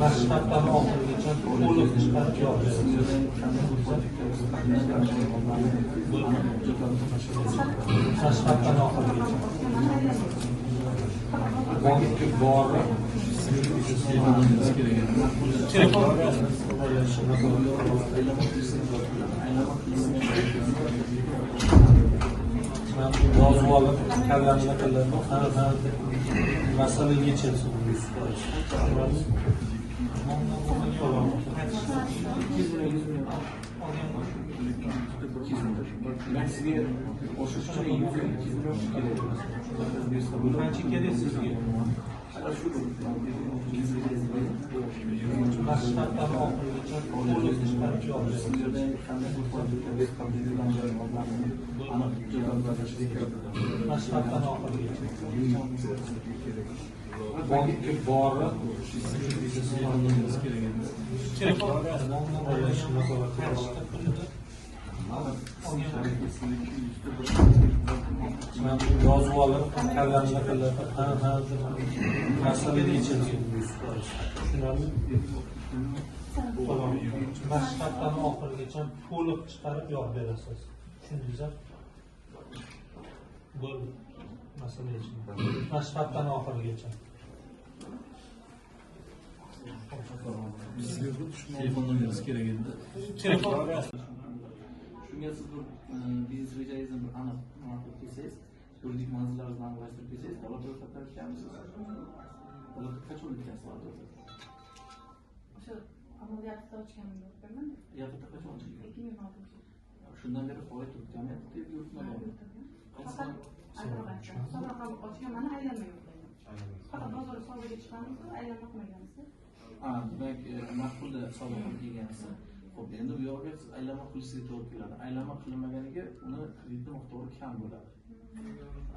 Başlattan oxirigacha to'liq chiqarib yopasiz. Başlattan oxirigacha. Vaqtga borib yozib olib, kallamni qilib, masala yechilsin 100%. Ben sizga o'sha uchun 100 Qancha kerak sizga? Mashhaddan oxirigacha to'liq chiqarib yopasiz. Mashhaddan oxirigacha. Vaqtga borib yozib olib, kallamni qilib, masala yechilsin 100%. Tushunarli? Mashhaddan oxirigacha to'liq chiqarib yopib berasiz. Tushundingizmi? Bo'ldi. Masala yechildi. Mashhaddan oxirigacha. Telefon nomeringiz kerak edi. Shunga siz bir biznes rejangizni bir aniq qilib kelsangiz, yuridik manzillaringizni aniqlashtirib kelsangiz, ro'yxatdan o'tganmisiz? Qachon o'tkazasiz? O'sha amaliyotda ochganimda o'tganman. Yapıda qachon ochilgan? 2016. Shundan beri faoliyat yuritganman, deb yurtmagan. Faqat Samarqand ochganman, aylanma yo'qlayman. Faqat bozor savdoga chiqamiz, aylanma qilmagansiz. Demak, maqbulda savdo qilgansiz. Xo'p, endi bu yoqqa siz aylanma qilishingiz to'g'ri keladi. Aylanma qilinmaganiga uni kreditni miqdori kam bo'ladi.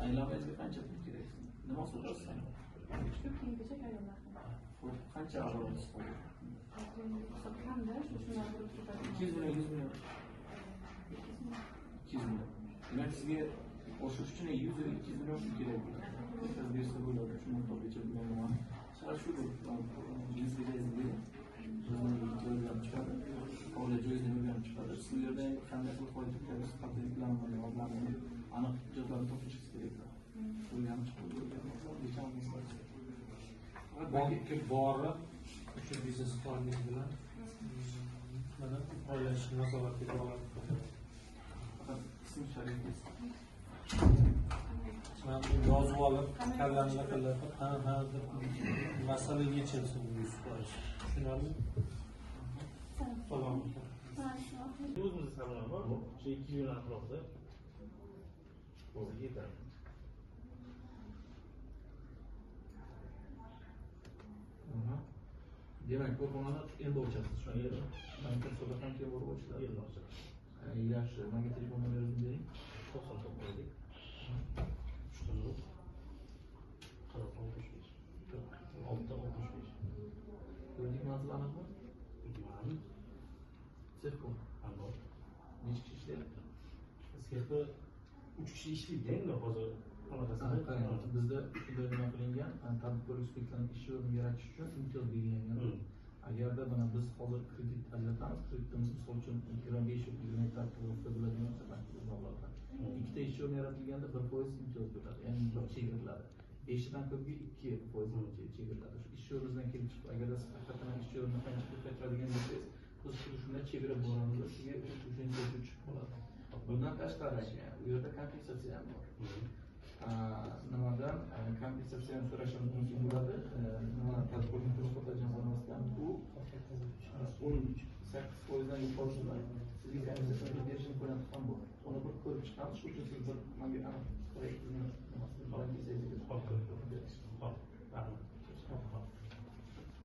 Aylanmangizga qancha pul kerak? Nima so'raysiz? Shu kiyimgacha aylanlar. Xo'p, qancha aholisiz qoldi? Qanday? Shundan 200 million, 100 million. 200 million. Demak, sizga o'sha uchun 100 va 200 million pul kerak bo'ladi. Siz bersa bo'ladi, shu miqdorgacha bilmayman. Shu bizga faoliyat joyingizni o'rganib chiqadi. Siz bu yerda qanday qilib foyda topasiz, qanday planlarni aniq hujjatlarni topishingiz kerak. O'rganib chiqib Bankga borib, o'sha biznes planingiz bilan mana oilashni nazorat eta oladi. ism-sharifingiz. Yozib olib, kallamni qilib, masala yechilsin 100%. Tushunarli? Tamam. O'zimizda sabr bor. Shu 2 yil atrofida o'zi yetadi. Demak, korxonani endi ochasiz shu yerda. Bankka hisobda qancha borib ochiladi? Endi ochadi. Yaxshi, menga telefon nomeringizni bering. 99 Yuridik manzil aniqmi? Sexkom. Necha kishi ishlayapti? Sexda 3 kishi ishlaydi endi hozir. Bizda shunday nima qilingan, tadbirkorlik subyektlarini ish o'rnini yaratish uchun imtiyoz belgilangan. Agarda mana biz hozir kredit ajratamiz, kreditimiz misol uchun 25 yoki 20 hektar to'g'risida bo'ladigan mablag'. Ikkita ish o'rni yaratilganda 1% imtiyoz bo'ladi, ya'ni chegariladi. 5 dan ko'pga 2% chegariladi. Shu ish o'rnidan kelib chiqib, agarda siz haqiqatan ish o'rnini qancha pul qaytaradigan bo'lsangiz, biz shunday chegarib boramiz, sizga shuncha chiqib qoladi. Bundan tashqari u yerda kompensatsiya ham bor. Nimadan kompensatsiya ham so'rashimiz mumkin bo'ladi. Nima tadbirkorning transport jamg'armasidan u 18%dan yuqori sizga kompensatsiya berish imkoniyati ham bor. Uni bir ko'rib chiqamiz, shu uchun siz bir menga aniq proyektni nimasini balandlik Hop, rahmat.